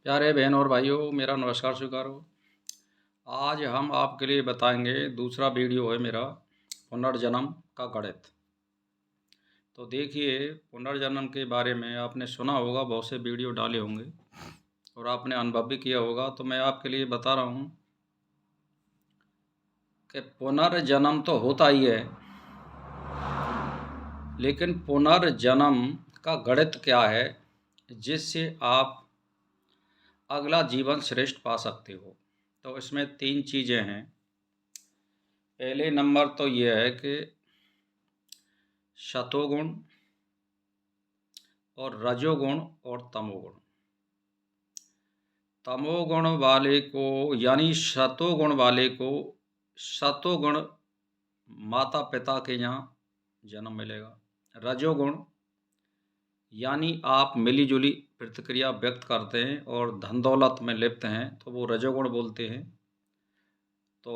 प्यारे बहन और भाइयों, मेरा नमस्कार स्वीकार हो। आज हम आपके लिए बताएंगे, दूसरा वीडियो है मेरा पुनर्जन्म का गणित। तो देखिए, पुनर्जन्म के बारे में आपने सुना होगा, बहुत से वीडियो डाले होंगे और आपने अनुभव भी किया होगा। तो मैं आपके लिए बता रहा हूँ कि पुनर्जन्म तो होता ही है, लेकिन पुनर्जन्म का गणित क्या है जिससे आप अगला जीवन श्रेष्ठ पा सकते हो। तो इसमें 3 चीज़ें हैं। पहले नंबर तो यह है कि सतोगुण और रजोगुण और तमोगुण। तमोगुण वाले को यानी सतोगुण वाले को सतोगुण माता पिता के यहाँ जन्म मिलेगा। रजोगुण यानी आप मिलीजुली प्रतिक्रिया व्यक्त करते हैं और धन दौलत में लिप्त हैं, तो वो रजोगुण बोलते हैं। तो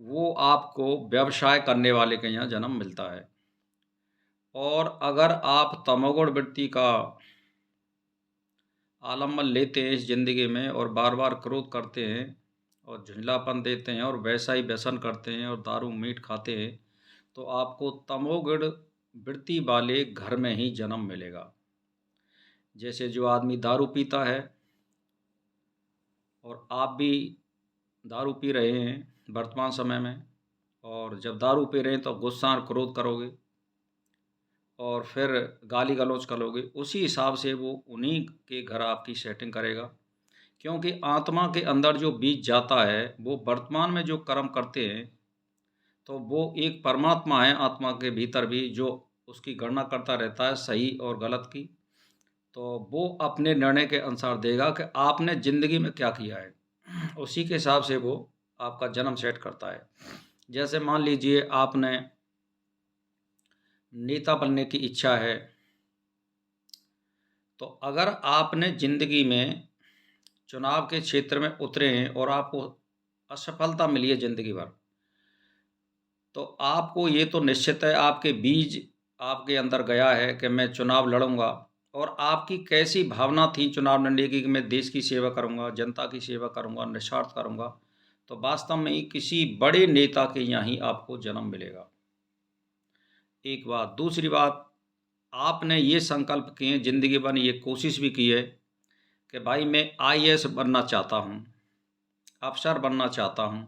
वो आपको व्यवसाय करने वाले के यहाँ जन्म मिलता है। और अगर आप तमोगुण वृत्ति का आलम्बन लेते हैं इस ज़िंदगी में और बार बार क्रोध करते हैं और झुंझलापन देते हैं और वैसा ही व्यसन करते हैं और दारू मीट खाते हैं, तो आपको तमोगुण वृत्ति वाले घर में ही जन्म मिलेगा। जैसे जो आदमी दारू पीता है और आप भी दारू पी रहे हैं वर्तमान समय में, और जब दारू पी रहे हैं तो गुस्सा और क्रोध करोगे और फिर गाली गलौज करोगे, उसी हिसाब से वो उन्हीं के घर आपकी सेटिंग करेगा। क्योंकि आत्मा के अंदर जो बीज जाता है, वो वर्तमान में जो कर्म करते हैं, तो वो एक परमात्मा है आत्मा के भीतर भी, जो उसकी गणना करता रहता है सही और गलत की। तो वो अपने निर्णय के अनुसार देगा कि आपने ज़िंदगी में क्या किया है, उसी के हिसाब से वो आपका जन्म सेट करता है। जैसे मान लीजिए आपने नेता बनने की इच्छा है, तो अगर आपने ज़िंदगी में चुनाव के क्षेत्र में उतरे हैं और आपको असफलता मिली है ज़िंदगी भर, तो आपको ये तो निश्चित है, आपके बीज आपके अंदर गया है कि मैं चुनाव लड़ूंगा, और आपकी कैसी भावना थी चुनाव लड़ने की कि मैं देश की सेवा करूंगा, जनता की सेवा करूंगा, निस्वार्थ करूंगा। तो वास्तव में ही किसी बड़े नेता के यहाँ ही आपको जन्म मिलेगा। एक बात। दूसरी बात, आपने ये संकल्प किए, ज़िंदगी भर ये कोशिश भी की है कि भाई मैं आईएएस बनना चाहता हूँ, अफ़सर बनना चाहता हूँ।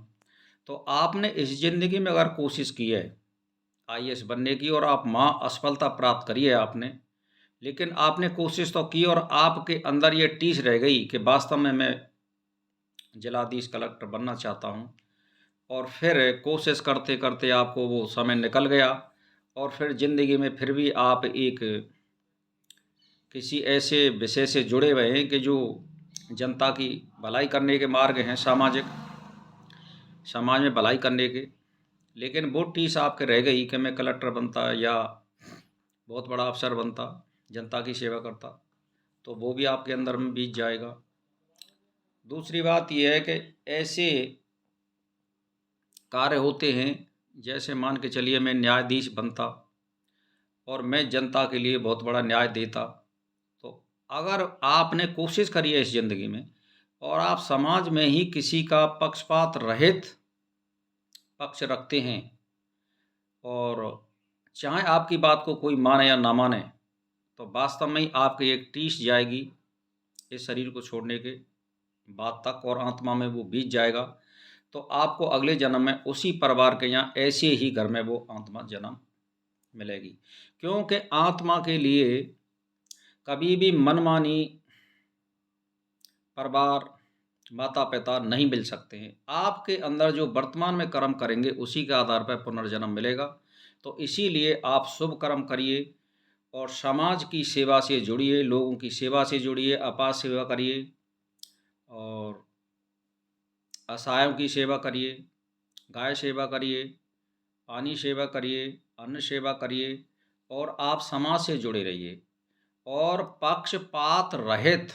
तो आपने इस ज़िंदगी में अगर कोशिश की है आईएएस बनने की और आप वहाँ असफलता प्राप्त करी है आपने, लेकिन आपने कोशिश तो की और आपके अंदर ये टीस रह गई कि वास्तव में मैं जिलाधीश कलेक्टर बनना चाहता हूँ, और फिर कोशिश करते करते आपको वो समय निकल गया, और फिर ज़िंदगी में फिर भी आप एक किसी ऐसे विषय से जुड़े हुए हैं कि जो जनता की भलाई करने के मार्ग हैं, सामाजिक समाज में भलाई करने के, लेकिन वो टीस आपके रह गई कि मैं कलेक्टर बनता या बहुत बड़ा अफसर बनता, जनता की सेवा करता, तो वो भी आपके अंदर में बीत जाएगा। दूसरी बात यह है कि ऐसे कार्य होते हैं, जैसे मान के चलिए मैं न्यायाधीश बनता और मैं जनता के लिए बहुत बड़ा न्याय देता। तो अगर आपने कोशिश करी है इस ज़िंदगी में और आप समाज में ही किसी का पक्षपात रहित पक्ष रखते हैं, और चाहे आपकी बात को कोई माने या ना माने, तो वास्तव में ही आपकी एक टीस जाएगी इस शरीर को छोड़ने के बाद तक, और आत्मा में वो बीत जाएगा। तो आपको अगले जन्म में उसी परिवार के यहाँ ऐसे ही घर में वो आत्मा जन्म मिलेगी। क्योंकि आत्मा के लिए कभी भी मनमानी परिवार, माता पिता नहीं मिल सकते हैं। आपके अंदर जो वर्तमान में कर्म करेंगे उसी के आधार पर पुनर्जन्म मिलेगा। तो इसीलिए आप शुभ कर्म करिए और समाज की सेवा से जुड़िए, लोगों की सेवा से जुड़िए, अपार सेवा करिए और असहायों की सेवा करिए, गाय सेवा करिए, पानी सेवा करिए, अन्न सेवा करिए, और आप समाज से जुड़े रहिए और पक्षपात रहित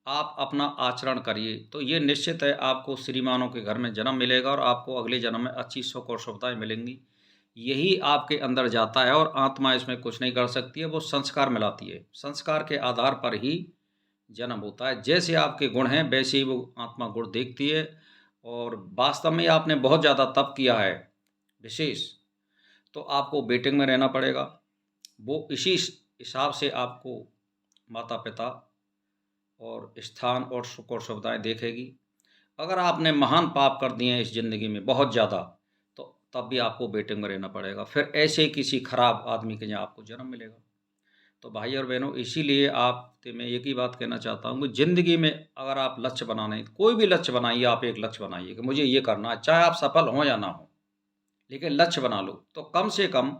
आप अपना आचरण करिए। तो ये निश्चित है आपको श्रीमानों के घर में जन्म मिलेगा और आपको अगले जन्म में अच्छी सुख और सुविधाएं मिलेंगी। यही आपके अंदर जाता है और आत्मा इसमें कुछ नहीं कर सकती है, वो संस्कार मिलाती है। संस्कार के आधार पर ही जन्म होता है। जैसे आपके गुण हैं वैसे ही वो आत्मा गुण देखती है, और वास्तव में आपने बहुत ज़्यादा तप किया है विशेष, तो आपको वेटिंग में रहना पड़ेगा। वो इसी हिसाब से आपको माता-पिता और स्थान और सुख और सुविधाएँ देखेगी। अगर आपने महान पाप कर दिए हैं इस ज़िंदगी में बहुत ज़्यादा, तो तब भी आपको वेटिंग में रहना पड़ेगा। फिर ऐसे ही किसी खराब आदमी के यहाँ आपको जन्म मिलेगा। तो भाई और बहनों, इसीलिए आपसे मैं एक ही बात कहना चाहता हूँ कि ज़िंदगी में अगर आप लक्ष्य बनाने, कोई भी लक्ष्य बनाइए, आप एक लक्ष्य बनाइए कि मुझे ये करना है, चाहे आप सफल हों या ना हों, लेकिन लक्ष्य बना लो। तो कम से कम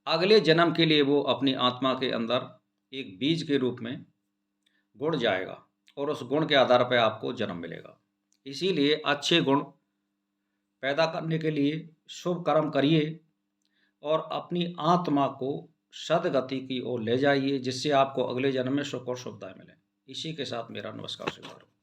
अगले जन्म के लिए वो अपनी आत्मा के अंदर एक बीज के रूप में गुण जाएगा, और उस गुण के आधार पर आपको जन्म मिलेगा। इसीलिए अच्छे गुण पैदा करने के लिए शुभ कर्म करिए और अपनी आत्मा को सद्गति की ओर ले जाइए, जिससे आपको अगले जन्म में सुख और सुविधाएँ मिलें। इसी के साथ मेरा नमस्कार स्वीकार।